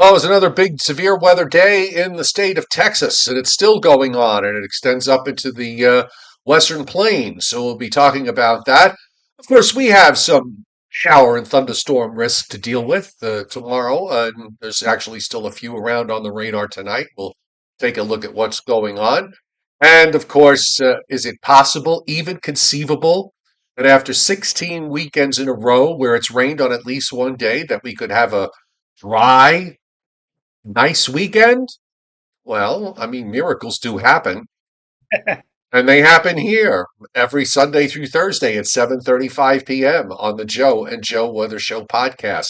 Well, it was another big severe weather day in the state of Texas, and it's still going on, and it extends up into the Western Plains. So we'll be talking about that. Of course, we have some shower and thunderstorm risk to deal with tomorrow. And there's actually still a few around on the radar tonight. We'll take a look at what's going on. And of course, is it possible, even conceivable, that after 16 weekends in a row where it's rained on at least one day, that we could have a dry, nice weekend? Well, I mean, miracles do happen, and they happen here every Sunday through Thursday at 7:35 p.m. on the Joe and Joe Weather Show podcast.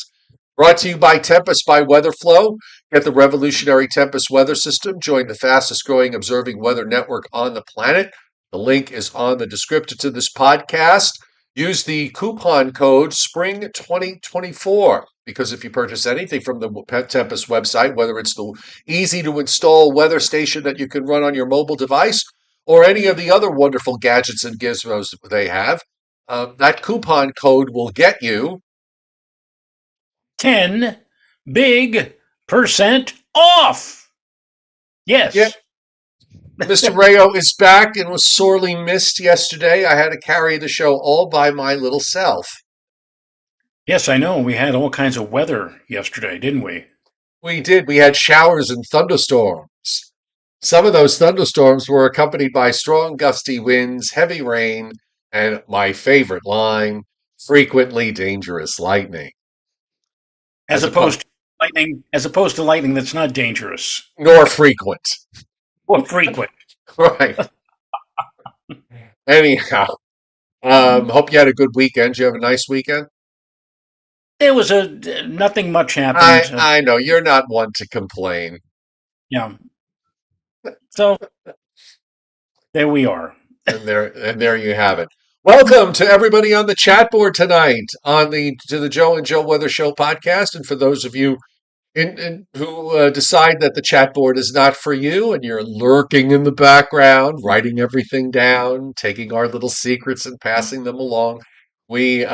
Brought to you by Tempest by Weatherflow. Get the revolutionary Tempest weather system. Join the fastest growing observing weather network on the planet. The link is on the description to this podcast. Use the coupon code SPRING2024 because if you purchase anything from the Tempest website, whether it's the easy to install weather station that you can run on your mobile device or any of the other wonderful gadgets and gizmos they have, that coupon code will get you 10 big percent off. Yeah, Yes. Mr. Rayo is back and was sorely missed yesterday. I had to carry the show all by my little self. Yes, I know. We had all kinds of weather yesterday, didn't we? We did. We had showers and thunderstorms. Some of those thunderstorms were accompanied by strong gusty winds, heavy rain, and my favorite line, frequently dangerous lightning. As As opposed, opposed to lightning that's not dangerous nor frequent. or frequent. Right. Anyhow, hope you had a good weekend. Did you have a nice weekend? There was a nothing much I happened. I know you're not one to complain. Yeah. So there we are. And there you have it. Welcome to everybody on the chat board tonight on the Joe and Joe Weather Show podcast. And for those of you who decide that the chat board is not for you and you're lurking in the background, writing everything down, taking our little secrets and passing them along, we're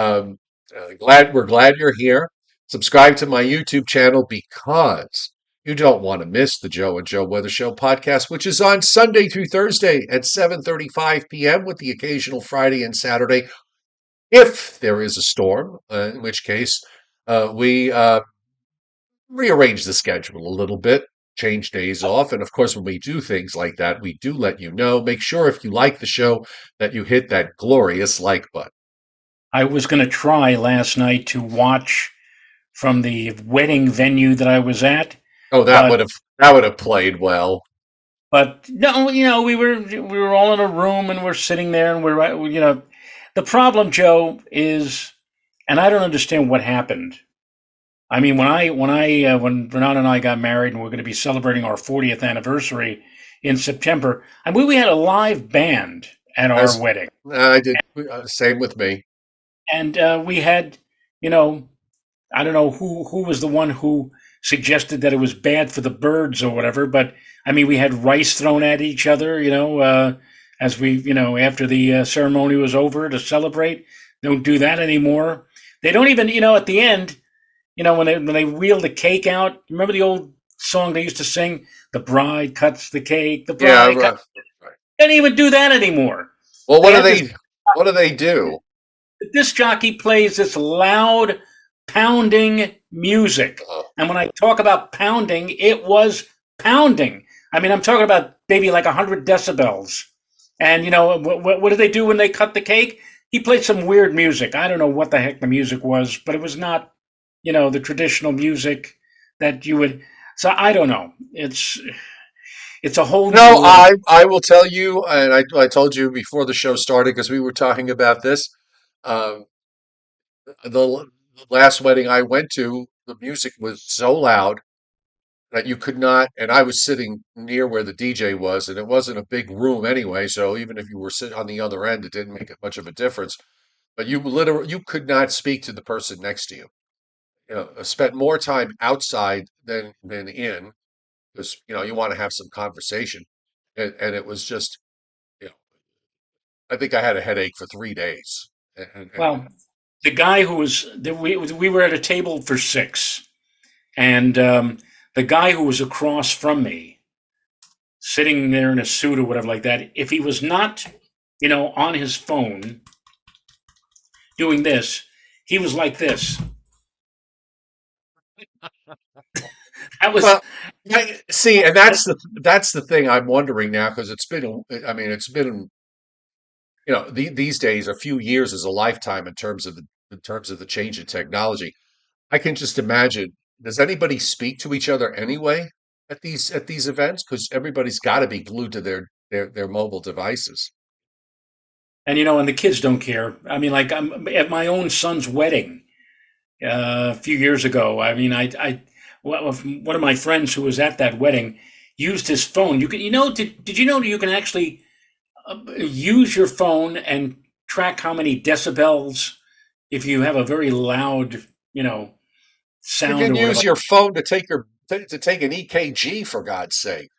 glad you're here. Subscribe to my YouTube channel because you don't want to miss the Joe and Joe Weather Show podcast, which is on Sunday through Thursday at 7:35 p.m. with the occasional Friday and Saturday, if there is a storm, in which case we rearrange the schedule a little bit, change days off. And of course, when we do things like that, we do let you know. Make sure if you like the show that you hit that glorious like button. I was going to try last night to watch from the wedding venue that I was at, Oh, but that would have played well. no, we were all in a room and we're sitting there and we're the problem, Joe, is, and I don't understand what happened. I mean, when Bernard and I got married and we're going to be celebrating our 40th anniversary in September, I mean, we had a live band at our As wedding, I did, same with me. and we had, you know, I don't know who was the one who suggested that it was bad for the birds or whatever, but I mean, we had rice thrown at each other, as after the ceremony was over to celebrate. They don't do that anymore. They don't even, at the end, when they wheel the cake out. Remember the old song they used to sing? The bride cuts the cake. The Yeah, bride cuts. They don't even do that anymore. well, They have this. what do they do? This jockey plays this loud, pounding music, Uh, and when I talk about pounding, it was pounding. I mean, I'm talking about maybe like 100 decibels. And what did they do when they cut the cake? He played some weird music. I don't know what the heck the music was, but it was not the traditional music that you would. So I don't know. It's a whole new no, world. I will tell you, and I told you before the show started because we were talking about this. Um, the last wedding I went to, the music was so loud that you could not, and I was sitting near where the DJ was, and it wasn't a big room anyway, so even if you were sitting on the other end, it didn't make much of a difference. But you could not speak to the person next to you. Spent more time outside than in because you want to have some conversation, and it was just you know I think I had a headache for 3 days, and Well, the guy who was we were at a table for six, and the guy who was across from me, sitting there in a suit or whatever like that, if he was not, on his phone doing this, he was like this. That was, Well, see, and that's the thing I'm wondering now because it's been, I mean, it's been, these days a few years is a lifetime in terms of the change in technology. I can just imagine. Does anybody speak to each other anyway at these events? Because everybody's got to be glued to their mobile devices. and the kids don't care. I mean, like I'm at my own son's wedding a few years ago. I mean, well, one of my friends who was at that wedding used his phone. Did you know you can actually use your phone and track how many decibels if you have a very loud, You sound can or whatever. use your phone to take an EKG for God's sake.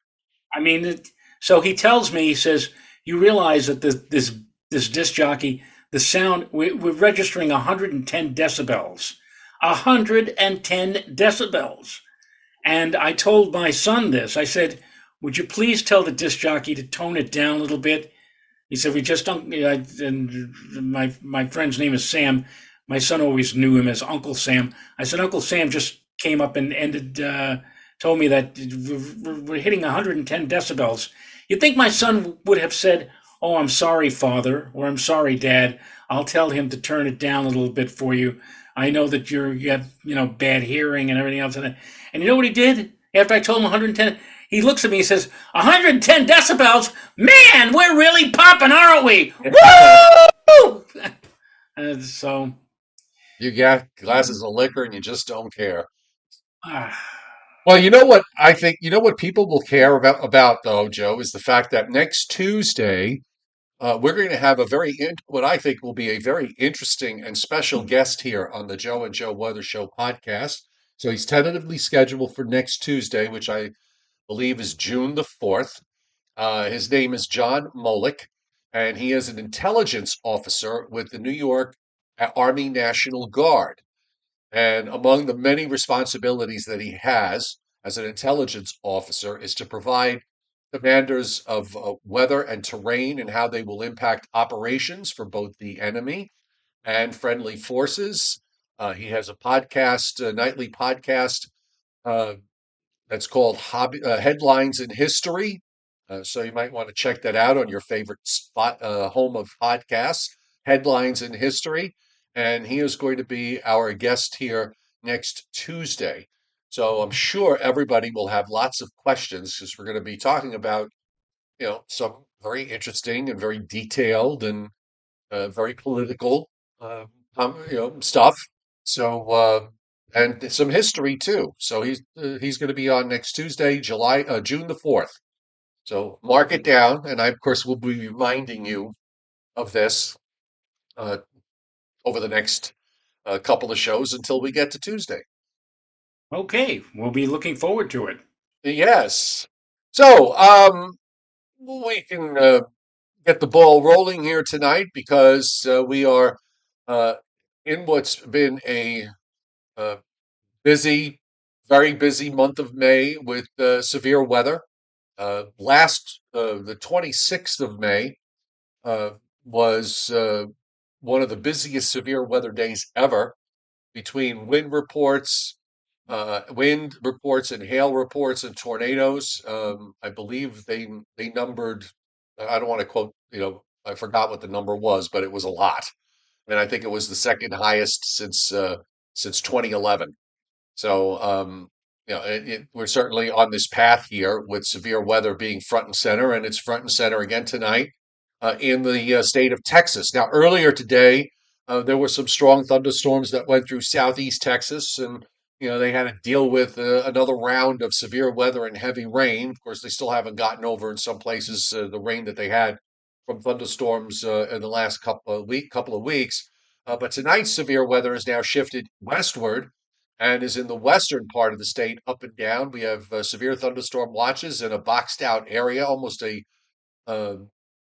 I mean, so he tells me, he says, you realize that this disc jockey, the sound, we're registering 110 decibels. 110 decibels. And I told my son this. I said, would you please tell the disc jockey to tone it down a little bit? He said, we just don't. And my friend's name is Sam. My son always knew him as Uncle Sam. I said, Uncle Sam just came up and told me that we're hitting 110 decibels. You'd think my son would have said, oh, I'm sorry, Father, or I'm sorry, Dad. I'll tell him to turn it down a little bit for you. I know that you have bad hearing and everything else. And you know what he did after I told him 110? He looks at me and says, 110 decibels? Man, we're really popping, aren't we? Woo! So, You got glasses of liquor and you just don't care. uh, Well, you know what I think, what people will care about though, Joe, is the fact that next Tuesday, we're going to have what I think will be a very interesting and special guest here on the Joe and Joe Weather Show podcast. So he's tentatively scheduled for next Tuesday, which I believe is June the 4th. His name is John Molick, and he is an intelligence officer with the New York Army National Guard. And among the many responsibilities that he has as an intelligence officer is to provide commanders of weather and terrain and how they will impact operations for both the enemy and friendly forces. He has a nightly podcast uh, that's called Headlines in History. So you might want to check that out on your favorite spot, home of podcasts, Headlines in History. And he is going to be our guest here next Tuesday. So I'm sure everybody will have lots of questions because we're going to be talking about, some very interesting and very detailed and very political, uh, stuff. So and some history too. So he's going to be on next Tuesday, June the 4th. So mark it down, and I of course will be reminding you of this uh, over the next couple of shows until we get to Tuesday. okay, we'll be looking forward to it. Yes. So we can get the ball rolling here tonight because we are uh, in what's been a uh, busy, very busy month of May with severe weather. The 26th of May uh, was one of the busiest severe weather days ever between wind reports and hail reports and tornadoes. I believe they numbered. I don't want to quote. I forgot what the number was, but it was a lot, and I think it was the second highest since 2011. So, we're certainly on this path here with severe weather being front and center, and it's front and center again tonight in the state of Texas. Now, earlier today, there were some strong thunderstorms that went through southeast Texas, and they had to deal with another round of severe weather and heavy rain. Of course, they still haven't gotten over in some places the rain that they had from thunderstorms in the last couple of weeks. But tonight's severe weather has now shifted westward and is in the western part of the state, up and down. We have severe thunderstorm watches in a boxed out area, almost uh,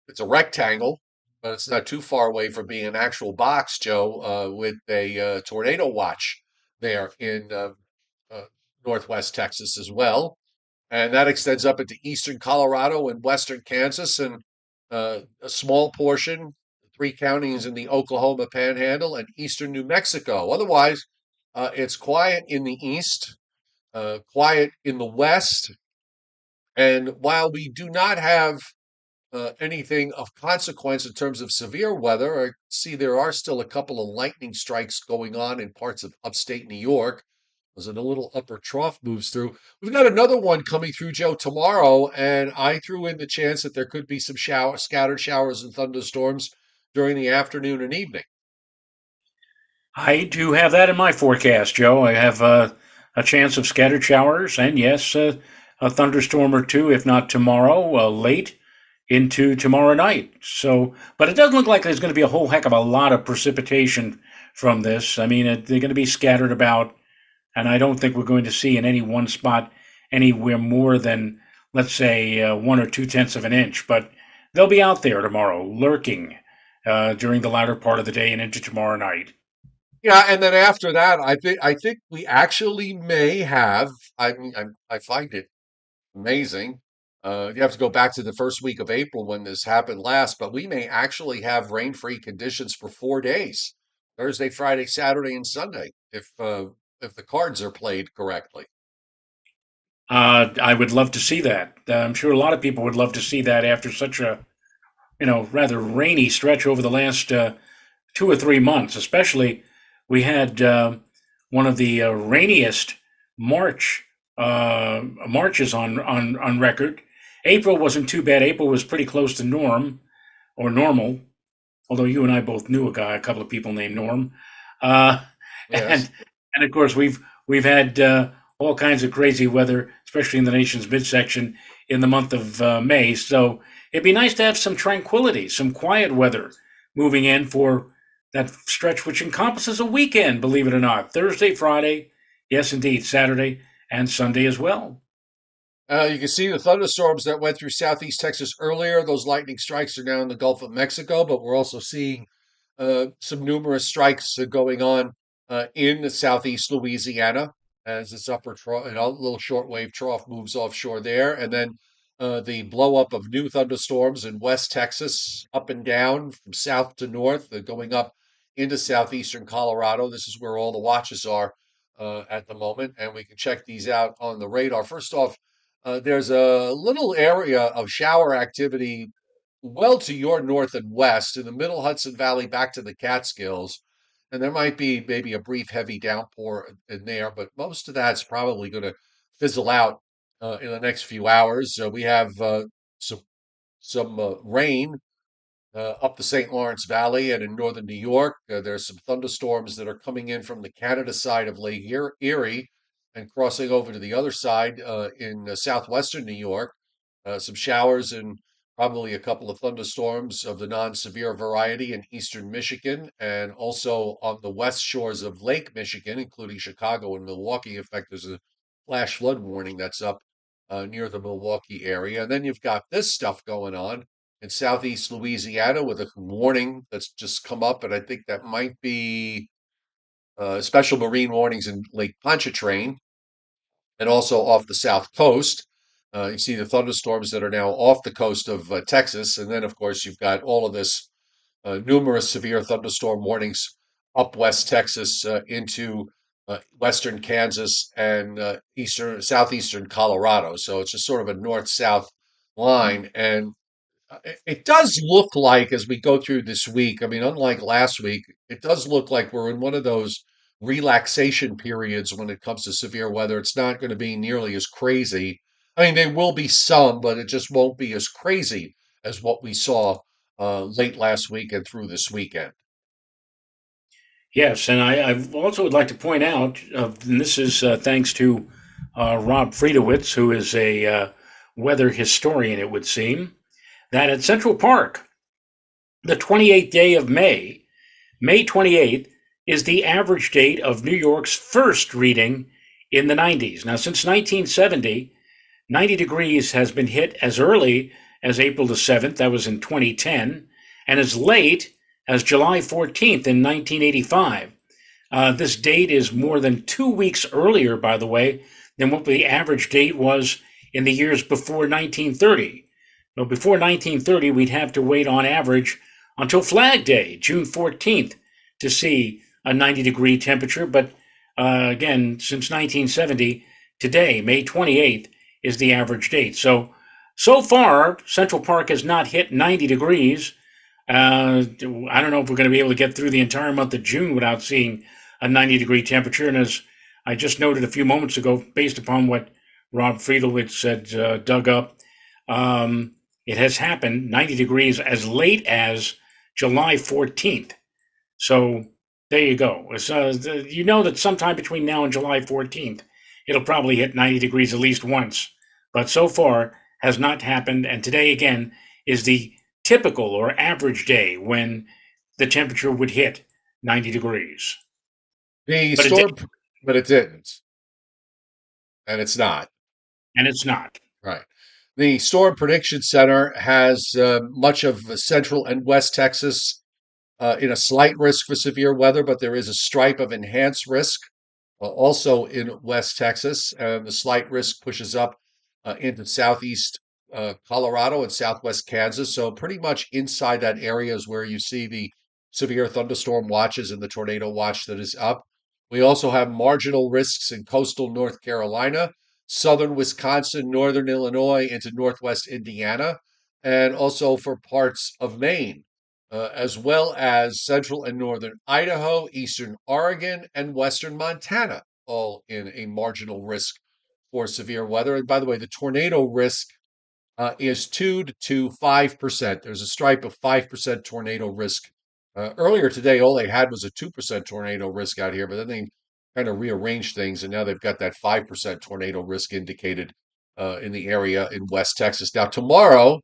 it's a rectangle, but it's not too far away from being an actual box, Joe, with a tornado watch there in northwest Texas as well, and that extends up into eastern Colorado and western Kansas, and a small portion, three counties in the Oklahoma Panhandle and eastern New Mexico. Otherwise, it's quiet in the east, quiet in the west, and while we do not have anything of consequence in terms of severe weather, I see there are still a couple of lightning strikes going on in parts of upstate New York as a little upper trough moves through. We've got another one coming through, Joe, tomorrow, and I threw in the chance that there could be some scattered showers and thunderstorms during the afternoon and evening. I do have that in my forecast, Joe. I have a chance of scattered showers and, yes, a thunderstorm or two, if not tomorrow, late into tomorrow night. So, but it doesn't look like there's going to be a whole heck of a lot of precipitation from this. I mean, they're going to be scattered about, and I don't think we're going to see in any one spot anywhere more than, let's say, 1 or 2 tenths of an inch. But they'll be out there tomorrow, lurking during the latter part of the day and into tomorrow night. Yeah, and then after that, I think we actually may have. I mean, I find it amazing. You have to go back to the first week of April when this happened last, but we may actually have rain-free conditions for 4 days, Thursday, Friday, Saturday, and Sunday, if the cards are played correctly. I would love to see that. I'm sure a lot of people would love to see that after such a rather rainy stretch over the last 2 or 3 months. Especially, we had one of the rainiest March marches on record. April wasn't too bad. April was pretty close to norm or normal. Although you and I both knew a couple of people named Norm, uh, Yes. and and of course we've had all kinds of crazy weather, especially in the nation's midsection in the month of May. So it'd be nice to have some tranquility, some quiet weather moving in for that stretch, which encompasses a weekend. Believe it or not, Thursday, Friday, yes, indeed, Saturday and Sunday as well. You can see the thunderstorms that went through southeast Texas earlier. Those lightning strikes are now in the Gulf of Mexico, but we're also seeing some numerous strikes going on in the southeast Louisiana as this upper trough, little shortwave trough moves offshore there, and then the blow up of new thunderstorms in West Texas, up and down from south to north, going up into southeastern Colorado. This is where all the watches are at the moment, and we can check these out on the radar. First off, there's a little area of shower activity well to your north and west in the middle Hudson Valley back to the Catskills. And there might be maybe a brief heavy downpour in there, but most of that's probably going to fizzle out in the next few hours. We have some rain up the St. Lawrence Valley and in northern New York. There's some thunderstorms that are coming in from the Canada side of Lake Erie and crossing over to the other side in southwestern New York. Some showers and probably a couple of thunderstorms of the non-severe variety in eastern Michigan and also on the west shores of Lake Michigan, including Chicago and Milwaukee. In fact, there's a flash flood warning that's up near the Milwaukee area. And then you've got this stuff going on in southeast Louisiana with a warning that's just come up, and I think that might be special marine warnings in Lake Pontchartrain and also off the south coast. You see the thunderstorms that are now off the coast of Texas, and then of course you've got all of this numerous severe thunderstorm warnings up West Texas into western Kansas and southeastern Colorado. So it's just sort of a north-south line, and it does look like as we go through this week, I mean, unlike last week, it does look like we're in one of those relaxation periods when it comes to severe weather. It's not going to be nearly as crazy. I mean, there will be some, but it just won't be as crazy as what we saw late last week and through this weekend. Yes, and I also would like to point out, and this is thanks to Rob Friedowitz, who is a weather historian, it would seem, that at Central Park, the 28th day of May, May 28th, is the average date of New York's first reading in the 90s. Now, since 1970, 90 degrees has been hit as early as April the 7th, that was in 2010, and as late as July 14th in 1985. This date is more than 2 weeks earlier, by the way, than what the average date was in the years before 1930. Now, before 1930, we'd have to wait on average until Flag Day, June 14th, to see a 90-degree temperature. But again, since 1970, today, May 28th, is the average date. So far, Central Park has not hit 90 degrees. I don't know if we're going to be able to get through the entire month of June without seeing a 90-degree temperature. And as I just noted a few moments ago, based upon what Rob Friedowitz had dug up, it has happened 90 degrees as late as July 14th. So there you go. You know that sometime between now and July 14th, it'll probably hit 90 degrees at least once. But so far has not happened. And today, again, is the typical or average day when the temperature would hit 90 degrees. The But it storm, did, but it didn't, and it's not. and it's not. Right. The Storm Prediction Center has much of central and west Texas in a slight risk for severe weather, but there is a stripe of enhanced risk also in West Texas. The slight risk pushes up into southeast Colorado and southwest Kansas. So, pretty much inside that area is where you see the severe thunderstorm watches and the tornado watch that is up. We also have marginal risks in coastal North Carolina, southern Wisconsin, northern Illinois, into northwest Indiana, and also for parts of Maine as well as central and northern Idaho, eastern Oregon, and western Montana, all in a marginal risk for severe weather. And by the way, the tornado risk is 2 to 5%. There's a stripe of 5% tornado risk. Earlier today, all they had was a 2% tornado risk out here, but then they kind of rearranged things, and now they've got that 5% tornado risk indicated in the area in West Texas. Now, tomorrow,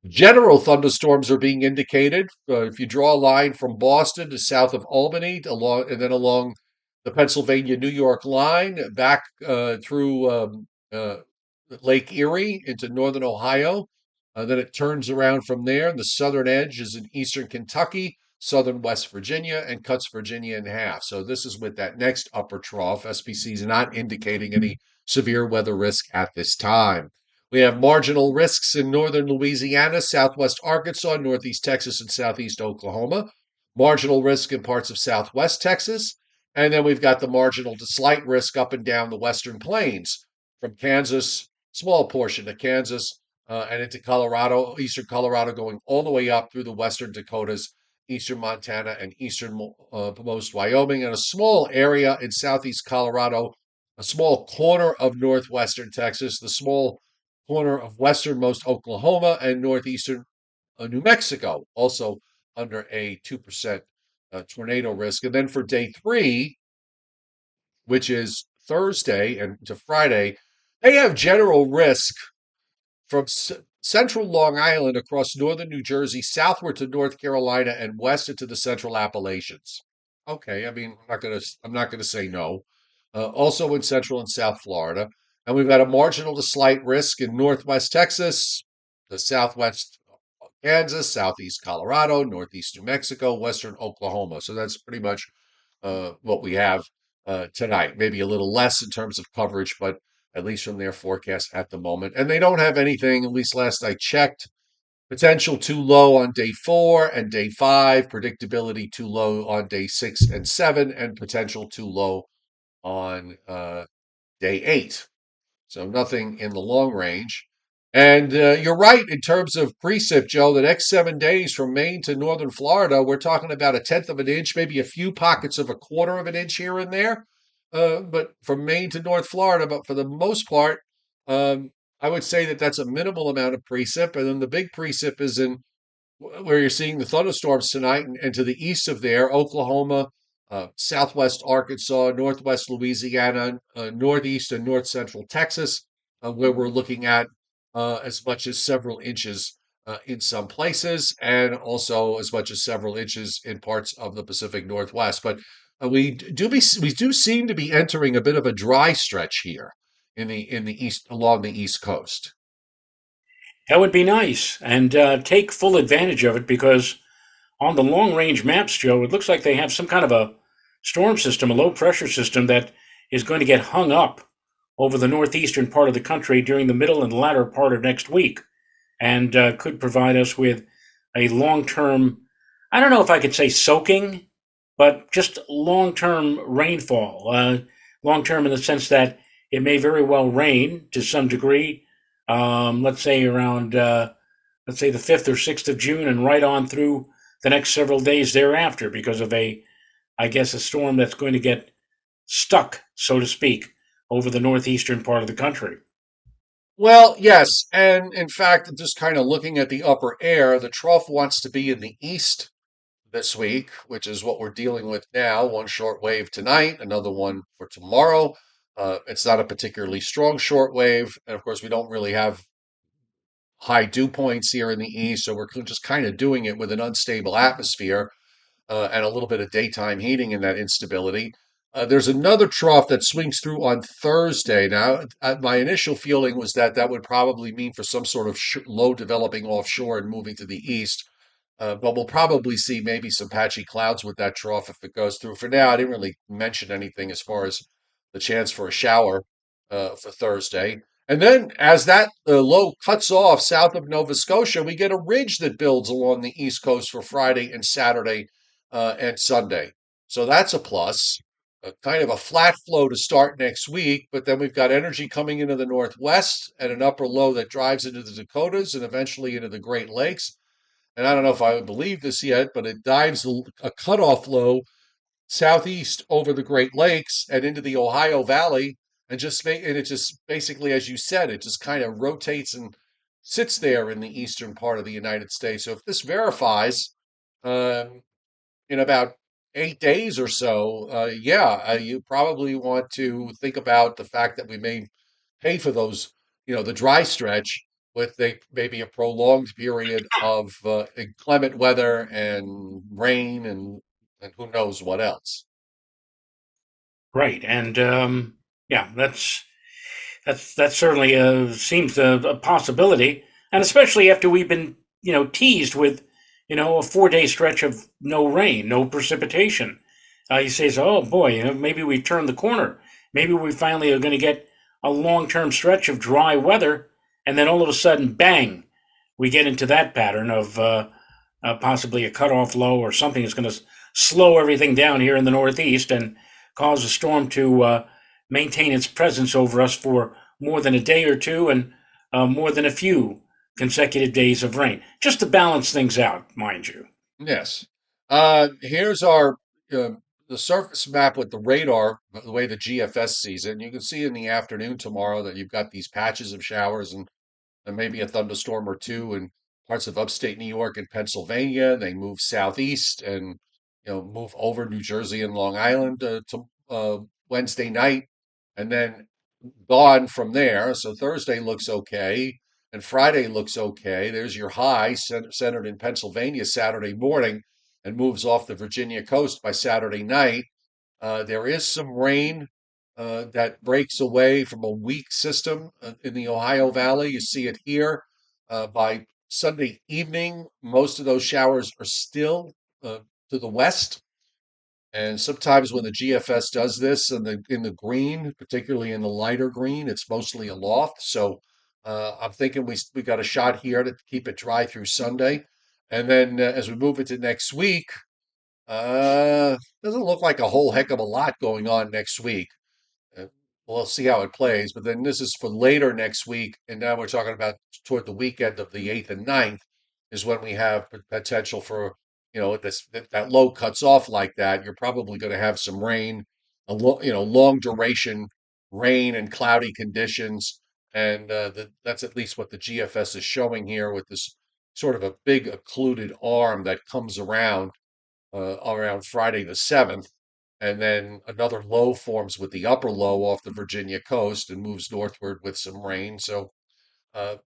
general thunderstorms are being indicated. If you draw a line from Boston to south of Albany, along and then along the Pennsylvania-New York line, back through Lake Erie into northern Ohio, then it turns around from there. The southern edge is in eastern Kentucky, southern West Virginia, and cuts Virginia in half. So this is with that next upper trough. SPC is not indicating any severe weather risk at this time. We have marginal risks in northern Louisiana, southwest Arkansas, northeast Texas, and southeast Oklahoma. Marginal risk in parts of southwest Texas. And then we've got the marginal to slight risk up and down the western plains from Kansas, small portion of Kansas, and into Colorado, eastern Colorado, going all the way up through the western Dakotas, eastern Montana, and easternmost Wyoming, and a small area in southeast Colorado, a small corner of northwestern Texas, the small corner of westernmost Oklahoma and northeastern New Mexico, also under a 2% tornado risk. And then for day three, which is Thursday and to Friday, they have general risk from central Long Island across northern New Jersey, southward to North Carolina, and west into the central Appalachians. Okay, I mean, I'm not gonna say no. Also in central and south Florida, and we've got a marginal to slight risk in northwest Texas, the southwest Kansas, southeast Colorado, northeast New Mexico, western Oklahoma. So that's pretty much what we have tonight. Maybe a little less in terms of coverage, but at least from their forecast at the moment. And they don't have anything, at least last I checked, potential too low on day 4 and day 5, predictability too low on day 6 and 7, and potential too low on day 8. So nothing in the long range. And you're right in terms of precip, Joe. The next 7 days from Maine to northern Florida, we're talking about a tenth of an inch, maybe a few pockets of a quarter of an inch here and there. But from Maine to North Florida, but for the most part, um, I would say that that's a minimal amount of precip. And then the big precip is in where you're seeing the thunderstorms tonight, and to the east of there, Oklahoma, southwest Arkansas, northwest Louisiana, northeast and north central Texas, where we're looking at as much as several inches in some places, and also as much as several inches in parts of the Pacific Northwest. But we do seem to be entering a bit of a dry stretch here in the east along the East Coast. That would be nice, and take full advantage of it because on the long range maps, Joe, it looks like they have some kind of a storm system, a low pressure system that is going to get hung up over the northeastern part of the country during the middle and latter part of next week, and could provide us with a long term, I don't know if I could say soaking, but just long term rainfall. Long term in the sense that it may very well rain to some degree, let's say around, let's say the 5th or 6th of June and right on through the next several days thereafter because of I guess, a storm that's going to get stuck, so to speak, over the northeastern part of the country. Well, yes, and in fact, just kind of looking at the upper air, the trough wants to be in the east this week, which is what we're dealing with now. One short wave tonight, another one for tomorrow. It's not a particularly strong short wave, and of course, we don't really have high dew points here in the east, so we're just kind of doing it with an unstable atmosphere and a little bit of daytime heating in that instability. There's another trough that swings through on Thursday. Now, my initial feeling was that that would probably mean for some sort of low developing offshore and moving to the east. But we'll probably see maybe some patchy clouds with that trough if it goes through. For now, I didn't really mention anything as far as the chance for a shower for Thursday. And then, as that low cuts off south of Nova Scotia, we get a ridge that builds along the east coast for Friday and Saturday and Sunday. So that's a plus. Kind of a flat flow to start next week, but then we've got energy coming into the northwest and an upper low that drives into the Dakotas and eventually into the Great Lakes. And I don't know if I would believe this yet, but it dives a cutoff low southeast over the Great Lakes and into the Ohio Valley, and it just basically, as you said, it just kind of rotates and sits there in the eastern part of the United States. So if this verifies um, in about 8 days or so, you probably want to think about the fact that we may pay for those, the dry stretch with maybe a prolonged period of inclement weather and rain and who knows what else. Right, and yeah, that certainly seems a possibility, and especially after we've been teased with a 4 day stretch of no rain, no precipitation. He says, "Oh boy, maybe we've turned the corner. Maybe we finally are going to get a long-term stretch of dry weather," and then all of a sudden, bang, we get into that pattern of possibly a cutoff low or something that's going to slow everything down here in the Northeast and cause a storm to maintain its presence over us for more than a day or two and more than a few consecutive days of rain, just to balance things out, mind you. Yes. Here's our uh, the surface map with the radar, the way the GFS sees it. And you can see in the afternoon tomorrow that you've got these patches of showers and maybe a thunderstorm or two in parts of upstate New York and Pennsylvania. They move southeast and move over New Jersey and Long Island to Wednesday night, and then gone from there. So Thursday looks okay, and Friday looks okay. There's your high centered in Pennsylvania Saturday morning, and moves off the Virginia coast by Saturday night. There is some rain that breaks away from a weak system in the Ohio Valley. You see it here. By Sunday evening, most of those showers are still uh, to the west. And sometimes when the GFS does this in the green, particularly in the lighter green, it's mostly aloft. So I'm thinking we got a shot here to keep it dry through Sunday. And then as we move into next week, doesn't look like a whole heck of a lot going on next week. Uh, we'll see how it plays. But then this is for later next week, and now we're talking about toward the weekend of the 8th and 9th is when we have potential for, if that low cuts off like that, you're probably going to have some rain, long duration rain and cloudy conditions. And that's at least what the GFS is showing here with this sort of a big occluded arm that comes around Friday the 7th. And then another low forms with the upper low off the Virginia coast and moves northward with some rain. So uh,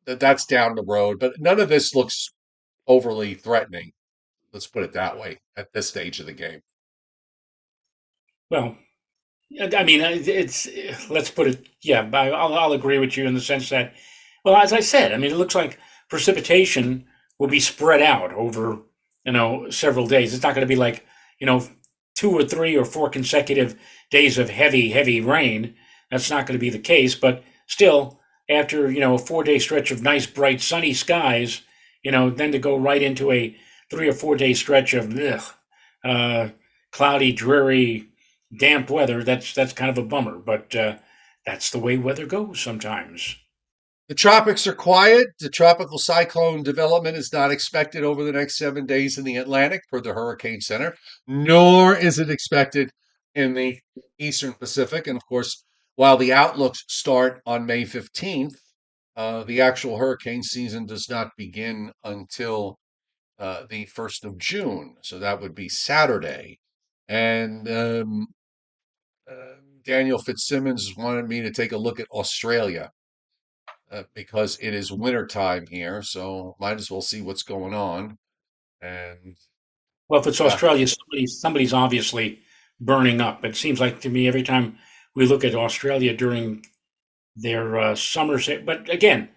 that's down the road. But none of this looks overly threatening. Let's put it that way at this stage of the game. Well, I mean, it's let's put it. Yeah, I'll agree with you in the sense that, well, as I said, I mean, it looks like precipitation will be spread out over several days. It's not going to be like you know 2 or 3 or 4 consecutive days of heavy rain. that's not going to be the case. But still, after a 4 day stretch of nice, bright, sunny skies, then to go right into a 3 or 4 day stretch of uh, cloudy, dreary, damp weather, that's kind of a bummer. But that's the way weather goes sometimes. The tropics are quiet. The tropical cyclone development is not expected over the next 7 days in the Atlantic, per the Hurricane Center, nor is it expected in the Eastern Pacific. And of course, while the outlooks start on May 15th, the actual hurricane season does not begin until the 1st of June. So that would be Saturday. And Daniel Fitzsimmons wanted me to take a look at Australia because it is winter time here, so might as well see what's going on. And Well, if it's uh, Australia, somebody's obviously burning up. It seems like to me every time we look at Australia during their summer. But again,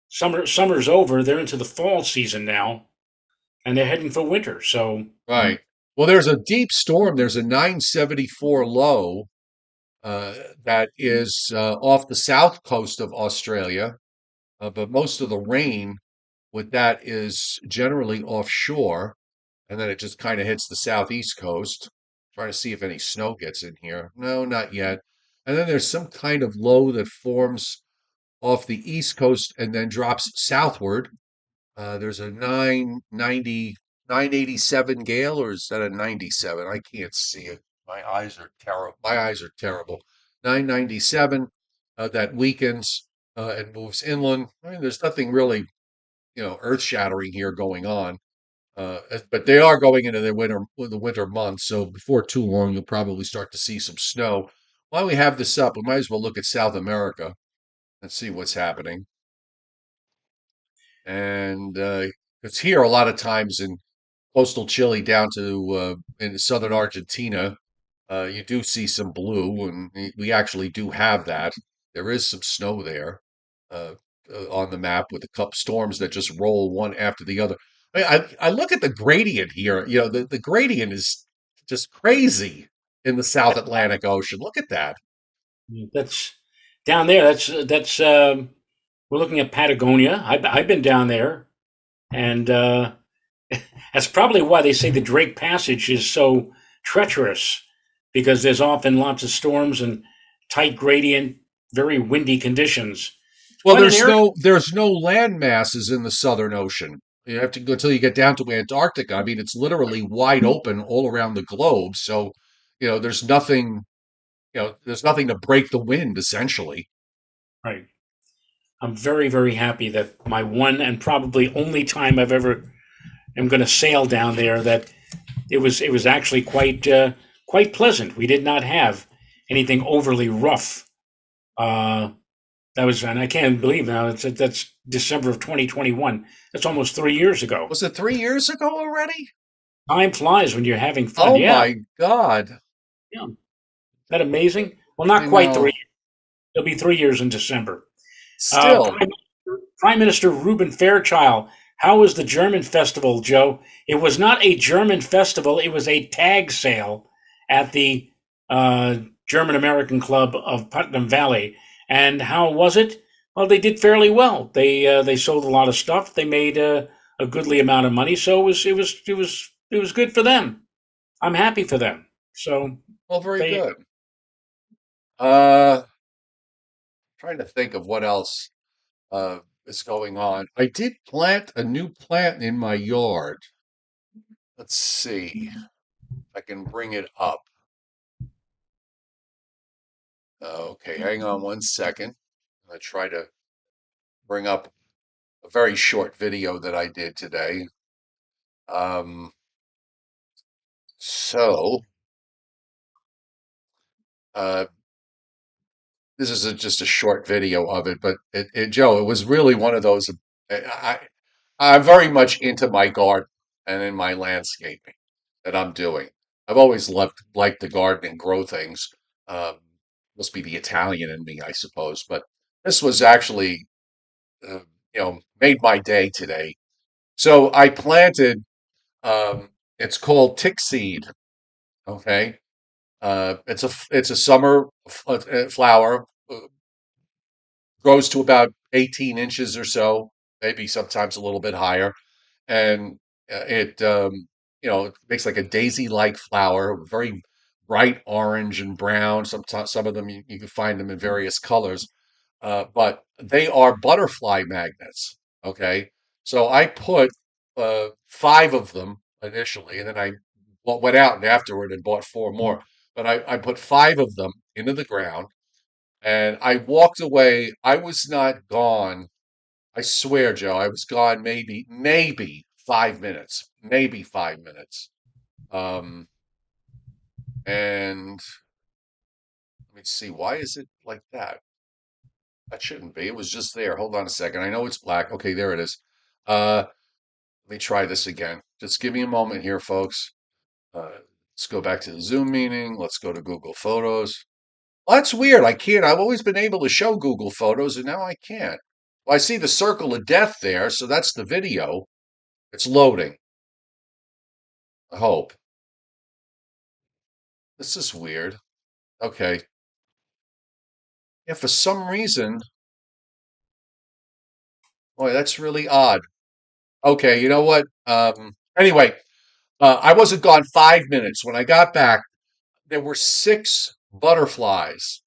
summer's over. They're into the fall season now, and they're heading for winter. So right. Well, there's a deep storm. There's a 974 low that is off the south coast of Australia, but most of the rain with that is generally offshore, and then it just kind of hits the southeast coast. Trying to see if any snow gets in here. No, not yet. And then there's some kind of low that forms off the east coast and then drops southward. There's a 987 gale, or is that a 97? I can't see it. My eyes are terrible. My eyes are terrible. 997 that weakens and moves inland. I mean, there's nothing really, earth shattering here going on. But they are going into the winter months, so before too long, you'll probably start to see some snow. While we have this up, we might as well look at South America and see what's happening. And it's here a lot of times in coastal Chile down to in southern Argentina. You do see some blue, and we actually do have that. There is some snow there uh, on the map with the cup storms that just roll one after the other. I look at the gradient here. The gradient is just crazy in the South Atlantic Ocean. Look at that. that's down there. That's we're looking at Patagonia. I've been down there, and that's probably why they say the Drake Passage is so treacherous, because there's often lots of storms and tight gradient, very windy conditions. It's Well, quite an area. there's no land masses in the Southern Ocean. You have to go until you get down to Antarctica. I mean, it's literally wide open all around the globe. So, there's nothing, there's nothing to break the wind, essentially. Right. I'm very, very happy that my one and probably only time I've ever am going to sail down there, that it was actually quite pleasant. We did not have anything overly rough. Uh, that was, and I can't believe now that's December of 2021. That's almost 3 years ago. Was it 3 years ago already? Time flies when you're having fun. Oh Yeah, my God. yeah. Isn't that amazing? Well, not I quite three. know. It'll be 3 years in December. Uh, Still, Prime, Prime Minister Ruben Fairchild. How was the German festival, Joe? It was not a German festival. It was a tag sale at the uh, German American Club of Putnam Valley. And how was it? Well, they did fairly well. They sold a lot of stuff. They made a goodly amount of money. So it was good for them. I'm happy for them. So well, very they good. Uh, Trying to think of what else is going on. I did plant a new plant in my yard. Let's see if I can bring it up. Okay, hang on one second. I try to bring up a very short video that I did today. Um, so uh, this is just a short video of it, but Joe, it was really one of those. I, I'm very much into my garden and in my landscaping that I'm doing. I've always loved liked to garden and grow things. Um, Must be the Italian in me, I suppose. But this was actually, uh, made my day today. So I planted. It's called tick seed. Okay, It's a summer flower. Grows to about 18 inches or so, maybe sometimes a little bit higher, and it it makes like a daisy-like flower, very bright orange and brown. Sometimes some of them you can find them in various colors, but they are butterfly magnets. Okay, so I put five of them initially, and then I went out and afterward and bought four more. But I put five of them into the ground, and I walked away. I was not gone. I swear, Joe, I was gone maybe 5 minutes, maybe 5 minutes. Um, and let me see, why is it like that? That shouldn't be. It was just there. Hold on a second. I know it's black. Okay, there it is. Let me try this again. Just give me a moment here, folks. Let's go back to the Zoom meeting. Let's go to Google Photos. Well, that's weird. I can't. I've always been able to show Google Photos, and now I can't. Well, I see the circle of death there, so that's the video. It's loading. I hope. This is weird. Okay. Yeah, for some reason, boy, that's really odd. Okay, you know what? Anyway, I wasn't gone 5 minutes. When I got back, there were six butterflies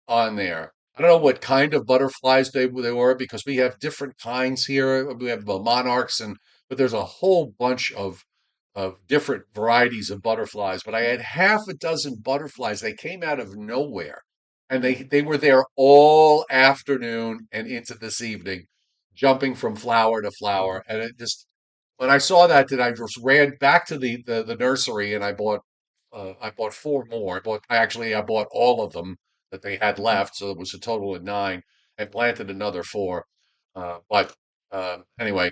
on there. I don't know what kind of butterflies they were because we have different kinds here. We have monarchs but there's a whole bunch of different varieties of butterflies. But I had half a dozen butterflies. They came out of nowhere, and they were there all afternoon and into this evening, jumping from flower to flower. And it just when I saw that, then I just ran back to the nursery and I bought four more. I bought all of them that they had left, so it was a total of nine, and planted another four. But anyway,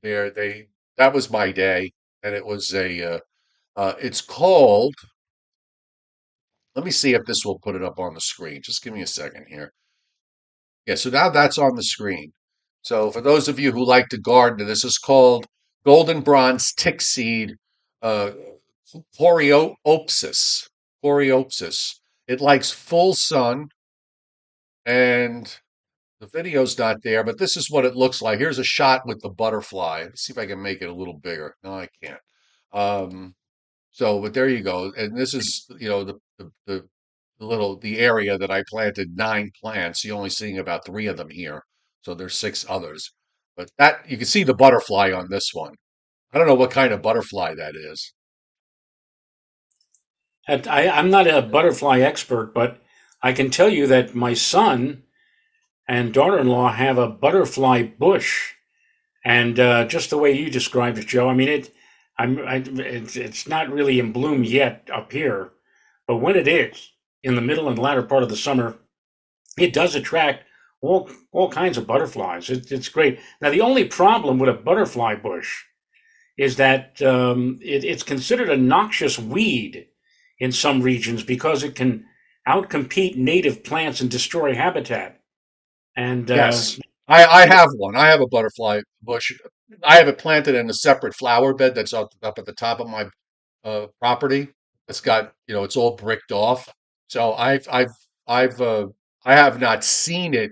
they that was my day, and it was it's called. Let me see if this will put it up on the screen. Just give me a second here. Yeah, so now that's on the screen. So for those of you who like to garden, this is called golden bronze tick seed, uh, Coreopsis. Coreopsis. It likes full sun, and the video's not there, but this is what it looks like. Here's a shot with the butterfly. Let's see if I can make it a little bigger. No, I can't. Um, but there you go. And this is, the area that I planted nine plants. You're only seeing about three of them here. So there's six others. But that you can see the butterfly on this one. I don't know what kind of butterfly that is. I'm not a butterfly expert, but I can tell you that my son and daughter-in-law have a butterfly bush, and just the way you described it, Joe. I mean, it's not really in bloom yet up here, but when it is in the middle and latter part of the summer, it does attract all kinds of butterflies. It's great. Now, the only problem with a butterfly bush is that it's considered a noxious weed in some regions because it can outcompete native plants and destroy habitat. And Yes, I have one. I have a butterfly bush. I have it planted in a separate flower bed that's up at the top of my property. It's got, it's all bricked off. So I've, I have not seen it.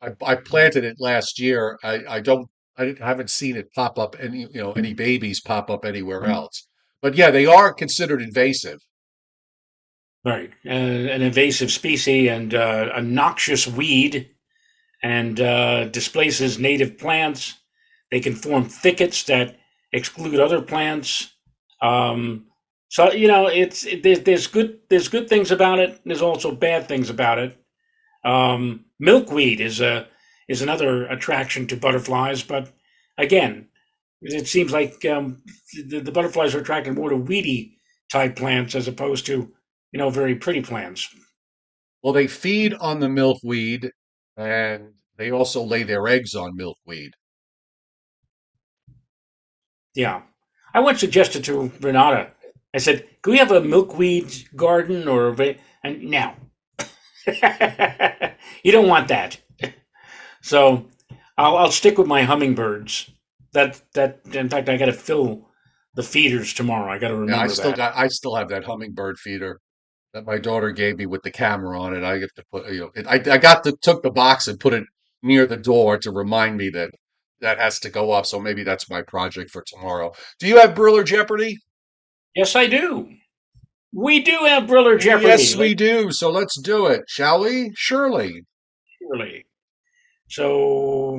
I planted it last year. I haven't seen it pop up any babies pop up anywhere else. But yeah, they are considered invasive. right, an invasive species and a noxious weed, and displaces native plants. They can form thickets that exclude other plants. Um, so there's good things about it. There's also bad things about it. Milkweed is another attraction to butterflies, but again, it seems like the butterflies are attracted more to weedy type plants as opposed to very pretty plants. Well, they feed on the milkweed, and they also lay their eggs on milkweed. Yeah, I once suggested to Renata. I said, "Can we have a milkweed garden or and now you don't want that." So I'll stick with my hummingbirds. That in fact I got to fill the feeders tomorrow. I got to Yeah, remember that. I still have that hummingbird feeder that my daughter gave me with the camera on it. I get to put, I got the took the box and put it near the door to remind me that that has to go up. So maybe that's my project for tomorrow. Do you have Briller Jeopardy? Yes, I do. We do have Briller Jeopardy, Yes, we do. So let's do it, shall we? Surely. literally. So,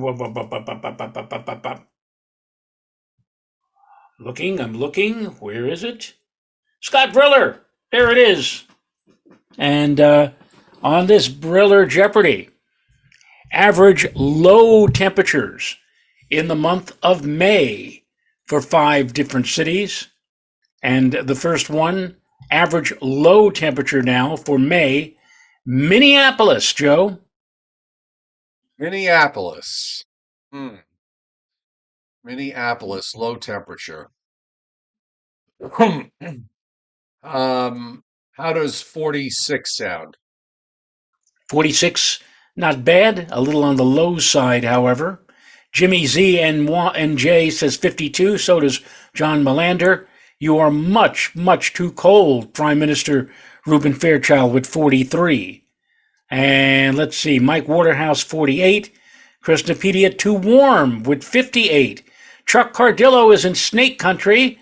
I'm looking. Where is it? Scott Briller. There it is. And on this Briller Jeopardy, average low temperatures in the month of May for 5 different cities. And the first one, average low temperature now for May, Minneapolis, Joe. Minneapolis. Hmm. Minneapolis, low temperature. How does 46 sound? 46, not bad, a little on the low side, however. Jimmy Z and J says 52, so does John Melander. You are much, much too cold, Prime Minister Ruben Fairchild with 43. And let's see, Mike Waterhouse 48. Christopedia too warm with 58. Chuck Cardillo is in Snake Country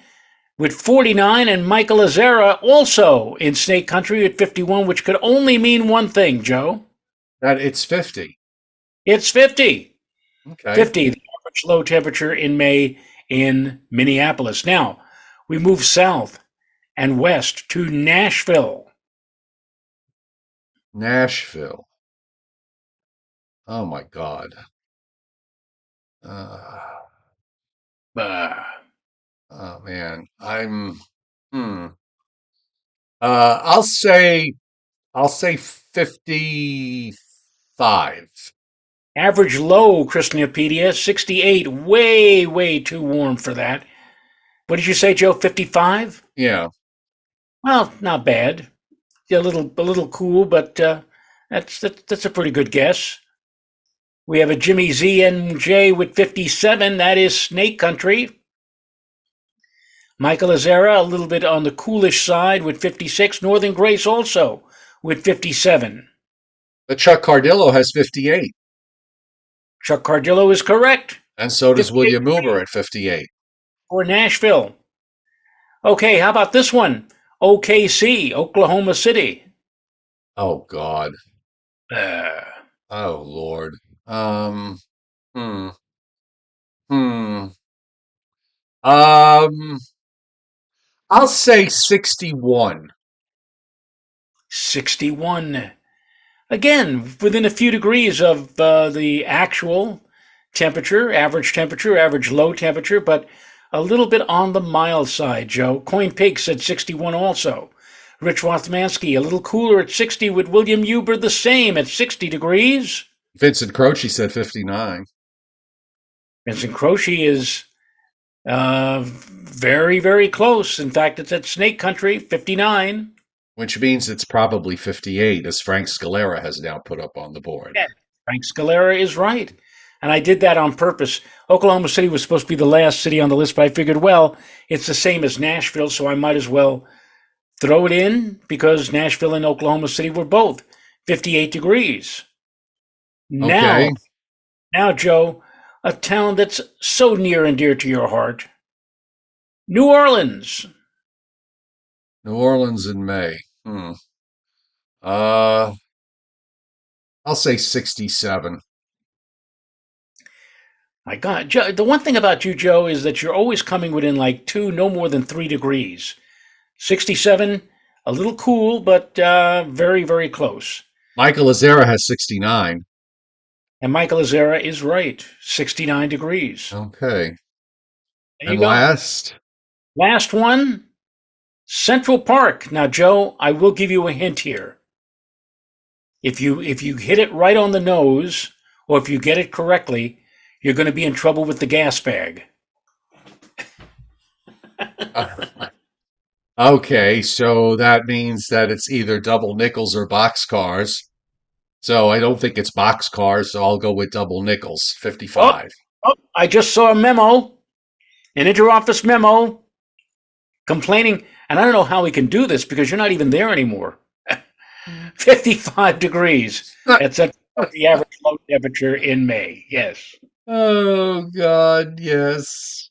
with 49, and Michael Azera also in Snake Country at 51, which could only mean one thing, Joe. That it's 50. It's 50. Okay. 50, the average low temperature in May in Minneapolis. Now, we move south and west to Nashville. Nashville. Oh my God. Uh, Uh, oh man. Hmm. Uh, I'll say, I'll say 55. Average low, Christianopedia, 68. Way, way too warm for that. What did you say, Joe? 55? Yeah. Well, not bad. A little cool, but that's a pretty good guess. We have a Jimmy Z and J with 57. That is Snake Country. Michael Azera, a little bit on the coolish side with 56. Northern Grace also with 57. But Chuck Cardillo has 58. Chuck Cardillo is correct. And so does 58 William Uber at 58. for Nashville. Okay, how about this one? OKC, Oklahoma City. Oh God. Uh, Oh Lord. Um, hmm. Hmm. Um, I'll say 61. 61. Again, within a few degrees of the actual temperature, average low temperature, but a little bit on the mild side, Joe. Coin Pig said 61 also. Rich Rothmansky, a little cooler at 60 with William Huber, the same at 60 degrees. Vincent Croce said 59. Vincent Croce is very, very close. In fact, it's at Snake Country, 59. Which means it's probably 58, as Frank Scalera has now put up on the board. Yeah, Frank Scalera is right. And I did that on purpose. Oklahoma City was supposed to be the last city on the list, but I figured, well, it's the same as Nashville, so I might as well throw it in because Nashville and Oklahoma City were both 58 degrees. Now, Okay. now, Joe, a town that's so near and dear to your heart, New Orleans. New Orleans in May. Uh, I'll say 67. My God, Joe, the one thing about you, Joe, is that you're always coming within like two, no more than 3 degrees. 67, a little cool, but very, very close. Michael Azera has 69. And Michael Azera is right, 69 degrees. Okay. There you And go. last, Last one, Central Park. Now, Joe, I will give you a hint here. If you hit it right on the nose, or if you get it correctly, you're going to be in trouble with the gas bag. okay, so that means that it's either double nickels or boxcars. So I don't think it's boxcars, so I'll go with double nickels, Oh, 55. oh, I just saw a memo, an interoffice memo. complaining, and I don't know how we can do this because you're not even there anymore. 55 degrees. That's the average low temperature in May. Yes. Oh God, yes.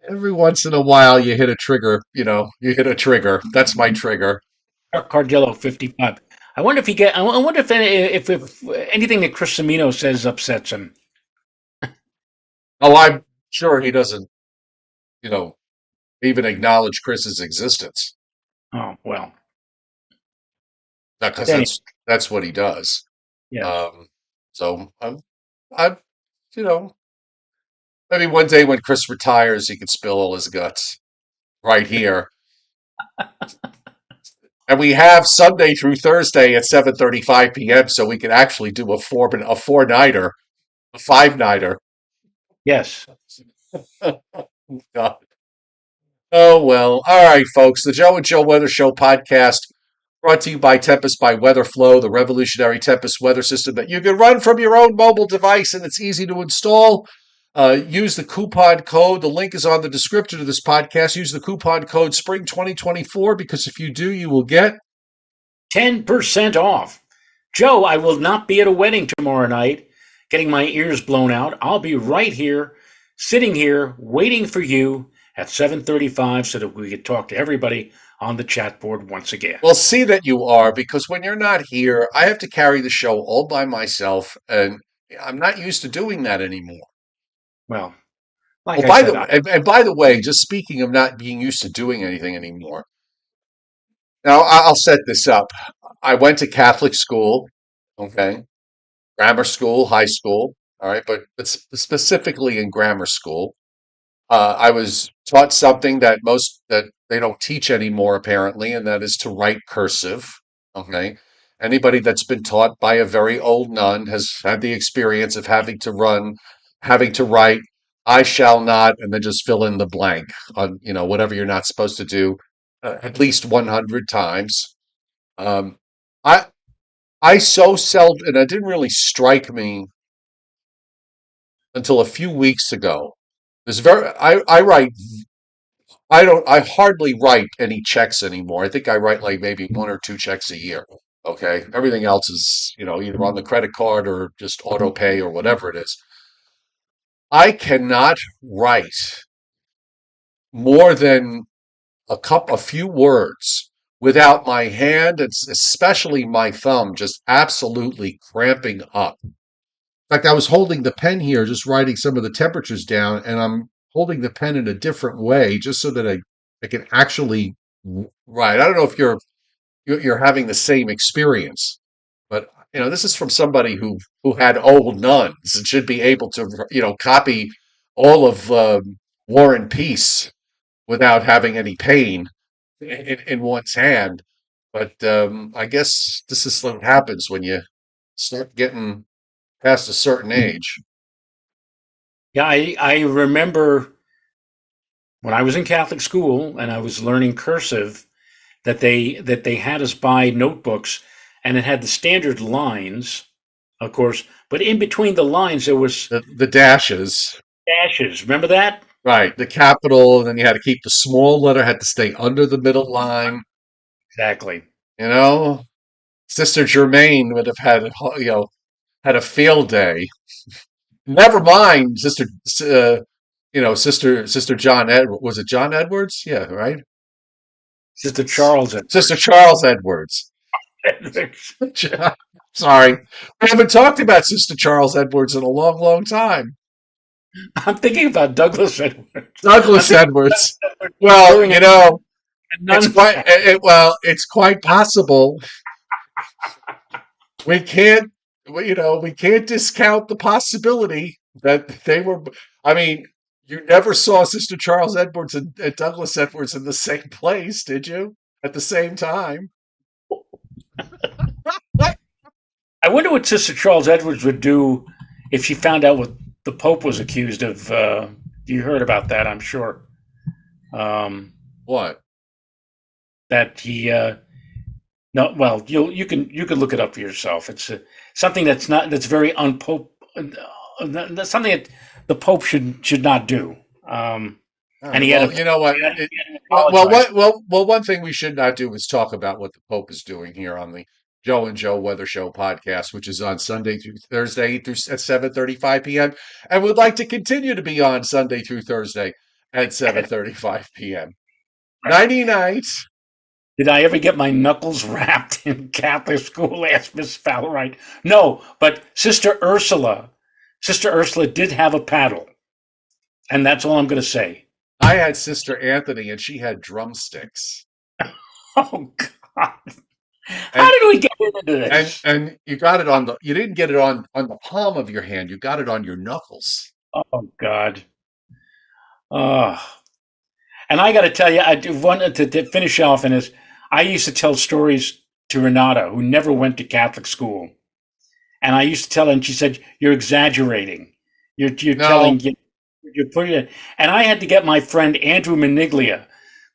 Every once in a while, you hit a trigger. You hit a trigger. That's my trigger. Cardillo 55. I wonder if he get. I wonder if anything that Chris Semino says upsets him. Oh, I'm sure he doesn't, you know, even acknowledge Chris's existence. Oh well. Because Anyway, that's what he does. yes. Um, so I'm, you know, maybe one day when Chris retires, he can spill all his guts right here. And we have Sunday through Thursday at 7:35 p.m. so we can actually do a four nighter, a five nighter. Yes. Oh well. All right, folks. The Joe and Joe Weather Show podcast brought to you by Tempest by WeatherFlow, the revolutionary Tempest weather system that you can run from your own mobile device and it's easy to install. Use the coupon code. The link is on the description of this podcast. Use the coupon code Spring 2024 because if you do, you will get 10% off. Joe, I will not be at a wedding tomorrow night getting my ears blown out. I'll be right here, sitting here, waiting for you at 7:35 so that we could talk to everybody on the chat board once again. Well, see that you are, because when you're not here, I have to carry the show all by myself, and I'm not used to doing that anymore. Well, Oh, like I said, I, and by the way, just speaking of not being used to doing anything anymore, now I'll set this up. I went to Catholic school, okay, grammar school, high school, all right, but specifically in grammar school. I was taught something that they don't teach anymore, apparently, and that is to write cursive. Okay. Anybody that's been taught by a very old nun has had the experience of having to write, I shall not, and then just fill in the blank on, whatever you're not supposed to do, at least 100 times. Um, I, I so seldom, and it didn't really strike me until a few weeks ago. I write I hardly write any checks anymore. I think I write like maybe one or two checks a year. Okay. Everything else is, either on the credit card or just auto pay or whatever it is. I cannot write more than a few words without my hand and especially my thumb just absolutely cramping up. In fact, I was holding the pen here, just writing some of the temperatures down, and I'm holding the pen in a different way just so that I can actually write. I don't know if you're having the same experience, but this is from somebody who had old nuns and should be able to copy all of War and Peace without having any pain in one's hand. But I guess this is what happens when you start getting past a certain age. yeah, I remember when I was in Catholic school and I was learning cursive that they had us buy notebooks and it had the standard lines, of course, but in between the lines there was The dashes, dashes. Remember that? right? The capital, and then you had to keep the small letter had to stay under the middle line. Exactly. You know, Sister Germaine would have had a field day. Never mind, Sister John Edwards. Was it John Edwards? Yeah, right. Sister Charles Sister Edwards. Charles Edwards. Sorry, we haven't talked about Sister Charles Edwards in a long, long time. I'm thinking about Douglas Edwards. I'm Douglas thinking Edwards. about Well, wearing a it's nun's quite hat. it's quite possible. We can't we can't discount the possibility that they were. I mean, you never saw Sister Charles Edwards and Douglas Edwards in the same place, did you? At the same time. I wonder what Sister Charles Edwards would do if she found out what the Pope was accused of. You heard about that, I'm sure. Um, What? that he no, well, you can look it up for yourself. It's something that's very unpope. That's something that the Pope should not do. All and right. Well, you know what? he had to Well, apologize. one thing we should not do is talk about what the Pope is doing here on the Joe and Joe Weather Show podcast, which is on Sunday through Thursday at 7:35 p.m. and would like to continue to be on Sunday through Thursday at 7:35 p.m. Nighty night. Did I ever get my knuckles wrapped in Catholic school? Asked Miss Fowlerite. No, but Sister Ursula did have a paddle, and that's all I'm going to say. I had Sister Anthony, and she had drumsticks. Oh God! How And did we get into this? you got it on the you didn't get it on the palm of your hand. You got it on your knuckles. Oh God! Oh, and I got to tell you, I do want to finish off in this. I used to tell stories to Renata, who never went to Catholic school, and I used to tell her, and she said, "You're exaggerating. You're No, telling you're putting it." And I had to get my friend Andrew Maniglia,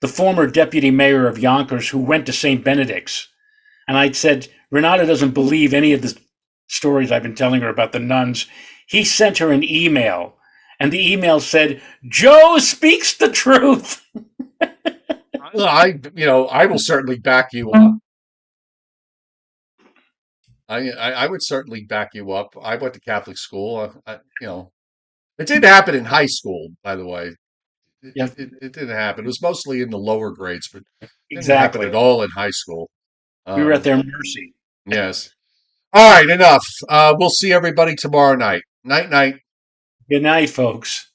the former deputy mayor of Yonkers, who went to St. Benedict's, and I said, "Renata doesn't believe any of the stories I've been telling her about the nuns." He sent her an email, and the email said, "Joe speaks the truth." I will certainly back you up. I would certainly back you up. I went to Catholic school. It didn't happen in high school, by the way. Yeah, It didn't happen. It was mostly in the lower grades, but it didn't happen exactly. at all in high school. We were at Um, their mercy. yes. All right, enough. We'll see everybody tomorrow night. Night, night. Good night, folks.